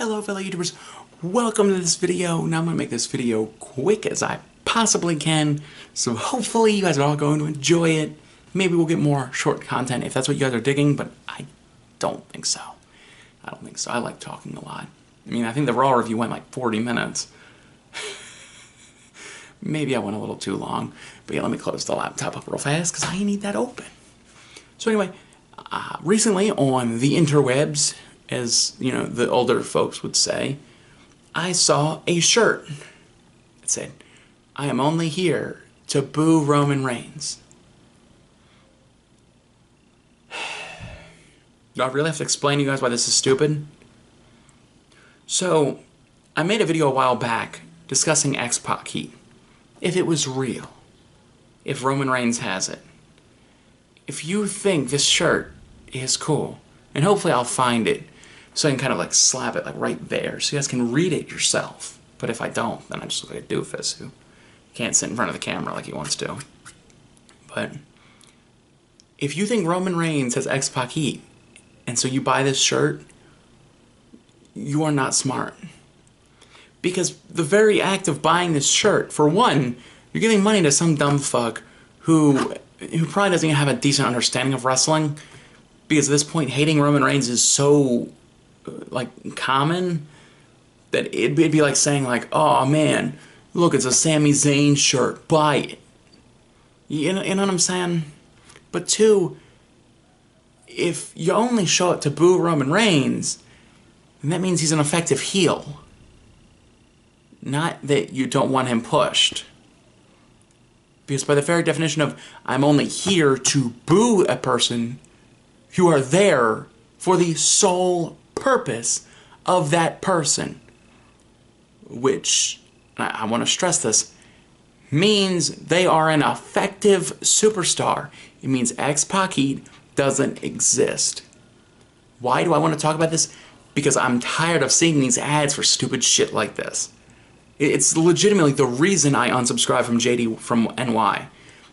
Hello fellow YouTubers, welcome to this video. Now I'm going to make this video quick as I possibly can, so hopefully you guys are all going to enjoy it. Maybe we'll get more short content if that's what you guys are digging, but I don't think so. I like talking a lot. I mean, I think the Raw review went like 40 minutes. Maybe I went a little too long, but yeah, let me close the laptop up real fast because I need that open. So anyway, recently on the interwebs, as you know, the older folks would say, I saw a shirt that said, "I am only here to boo Roman Reigns." Do I really have to explain to you guys why this is stupid? So, I made a video a while back discussing X-Pac heat. If it was real. If Roman Reigns has it. If you think this shirt is cool, and hopefully I'll find it so I can kind of like slap it like right there so you guys can read it yourself. But if I don't, then I just look like a doofus who can't sit in front of the camera like he wants to. But if you think Roman Reigns has X-Pac heat, and so you buy this shirt, you are not smart. Because the very act of buying this shirt, for one, you're giving money to some dumb fuck who probably doesn't even have a decent understanding of wrestling, because at this point hating Roman Reigns is so like common that it'd be like saying like, "Oh man, look, it's a Sami Zayn shirt, buy it." You know what I'm saying? But two, if you only show up to boo Roman Reigns, then that means he's an effective heel. Not that you don't want him pushed. Because by the very definition of, I'm only here to boo a person, you are there for the sole purpose of that person. Which, I want to stress this, means they are an effective superstar. It means X-Pac heat doesn't exist. Why do I want to talk about this? Because I'm tired of seeing these ads for stupid shit like this. It's legitimately the reason I unsubscribed from JD from NY.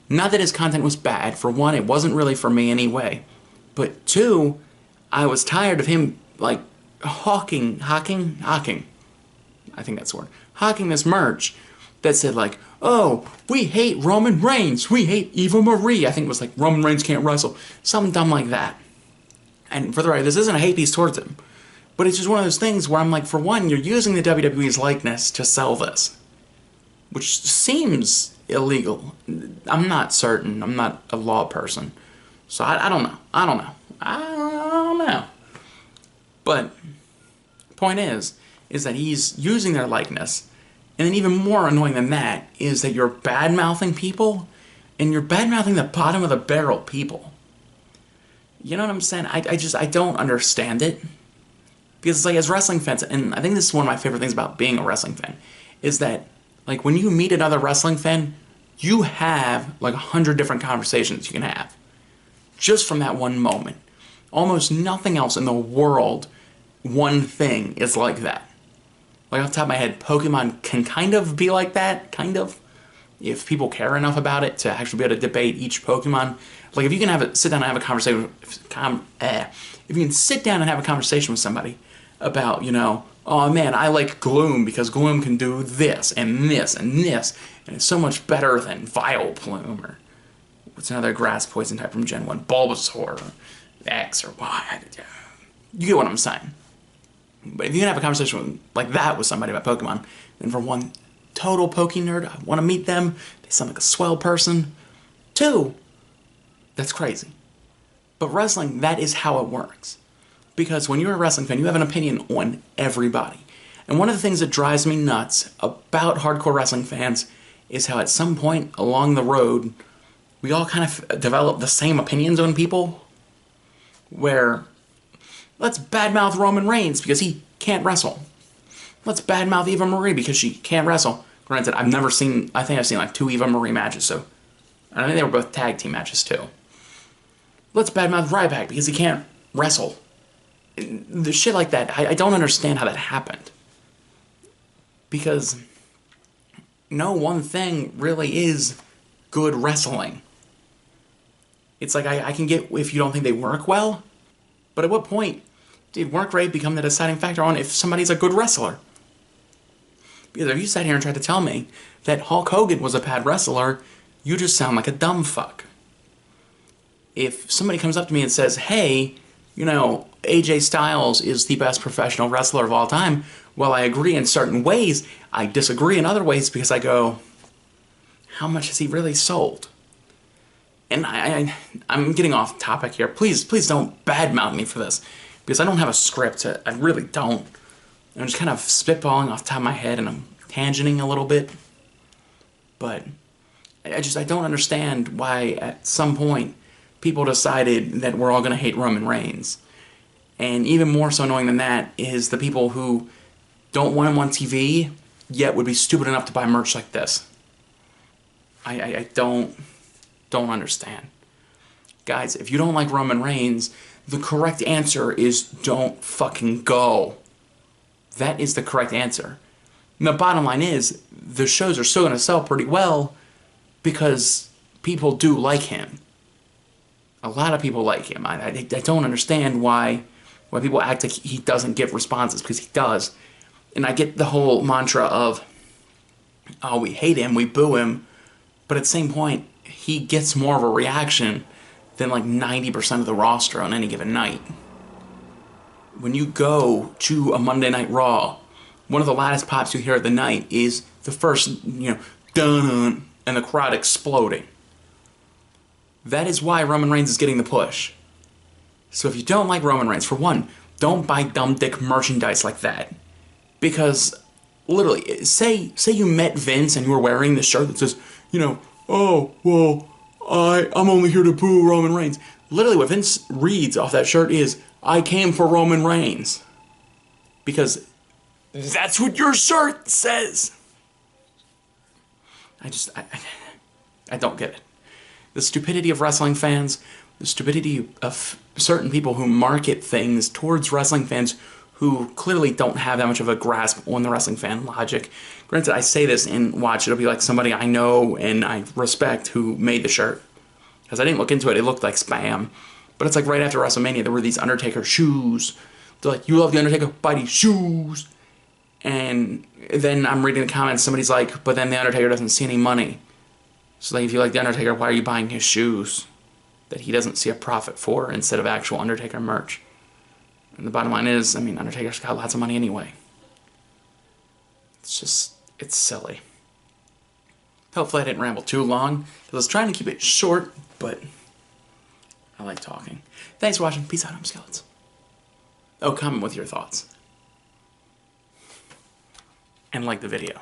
Not that his content was bad. For one, it wasn't really for me anyway. But two, I was tired of him, like, hawking, I think that's the word, hawking this merch that said, like, "Oh, we hate Roman Reigns, we hate Eva Marie." I think it was like, "Roman Reigns can't wrestle." Something dumb like that. And for the record, this isn't a hate piece towards him. But it's just one of those things where I'm like, for one, you're using the WWE's likeness to sell this. Which seems illegal. I'm not certain. I'm not a law person. So I don't know. I don't know. But the point is that he's using their likeness. And then even more annoying than that is that you're bad-mouthing people. And you're bad-mouthing the bottom of the barrel people. You know what I'm saying? I don't understand it. Because it's like, as wrestling fans, and I think this is one of my favorite things about being a wrestling fan, is that, like, when you meet another wrestling fan, you have, like, 100 different conversations you can have. Just from that one moment. Almost nothing else in the world, one thing, is like that. Like, off the top of my head, Pokemon can kind of be like that, kind of. If people care enough about it to actually be able to debate each Pokemon. Like, if you can sit down and have a conversation, if you can sit down and have a conversation with somebody about, you know, "Oh man, I like Gloom because Gloom can do this, and this, and this, and it's so much better than Vileplume," or what's another grass poison type from Gen 1, Bulbasaur, or X, or Y. You get what I'm saying. But if you can have a conversation like that with somebody about Pokemon, then for one, total Poke nerd, I want to meet them, they sound like a swell person. Two, that's crazy. But wrestling, that is how it works. Because when you're a wrestling fan, you have an opinion on everybody. And one of the things that drives me nuts about hardcore wrestling fans is how at some point along the road, we all kind of develop the same opinions on people. Where, let's badmouth Roman Reigns because he can't wrestle. Let's badmouth Eva Marie because she can't wrestle. Granted, I think I've seen like 2 Eva Marie matches, so I think they were both tag team matches too. Let's badmouth Ryback because he can't wrestle. The shit like that, I don't understand how that happened. Because no one thing really is good wrestling. It's like, I can get if you don't think they work well, but at what point Did work rate become the deciding factor on if somebody's a good wrestler? Because if you sat here and tried to tell me that Hulk Hogan was a bad wrestler, you just sound like a dumb fuck. If somebody comes up to me and says, hey, you know, AJ Styles is the best professional wrestler of all time, well, I agree in certain ways, I disagree in other ways because I go, how much has he really sold? And I'm getting off topic here. Please don't badmouth me for this, because I don't have a script. I really don't. I'm just kind of spitballing off the top of my head, and I'm tangenting a little bit. But I don't understand why at some point people decided that we're all going to hate Roman Reigns. And even more so annoying than that is the people who don't want him on TV, yet would be stupid enough to buy merch like this. I don't understand. Guys, if you don't like Roman Reigns, the correct answer is don't fucking go. That is the correct answer. And the bottom line is, the shows are still going to sell pretty well because people do like him. A lot of people like him. I don't understand why people act like he doesn't give responses, because he does. And I get the whole mantra of, oh, we hate him, we boo him, but at the same point, he gets more of a reaction than like 90% of the roster on any given night. When you go to a Monday Night Raw, one of the loudest pops you hear of the night is the first, dun, and the crowd exploding. That is why Roman Reigns is getting the push. So if you don't like Roman Reigns, for one, don't buy dumb dick merchandise like that. Because, literally, say you met Vince and you were wearing this shirt that says, oh, well, I'm only here to boo Roman Reigns. Literally what Vince reads off that shirt is, I came for Roman Reigns. Because that's what your shirt says. I don't get it. The stupidity of wrestling fans, the stupidity of certain people who market things towards wrestling fans who clearly don't have that much of a grasp on the wrestling fan logic. Granted, I say this and watch, it'll be like somebody I know and I respect who made the shirt. Because I didn't look into it, it looked like spam. But it's like right after WrestleMania, there were these Undertaker shoes. They're like, you love the Undertaker, buy these shoes. And then I'm reading the comments, somebody's like, but then the Undertaker doesn't see any money. So like, if you like the Undertaker, why are you buying his shoes that he doesn't see a profit for instead of actual Undertaker merch? And the bottom line is, Undertaker's got lots of money anyway. It's silly. Hopefully I didn't ramble too long, because I was trying to keep it short, but I like talking. Thanks for watching. Peace out, I'm Skeletons. Oh, comment with your thoughts. And like the video.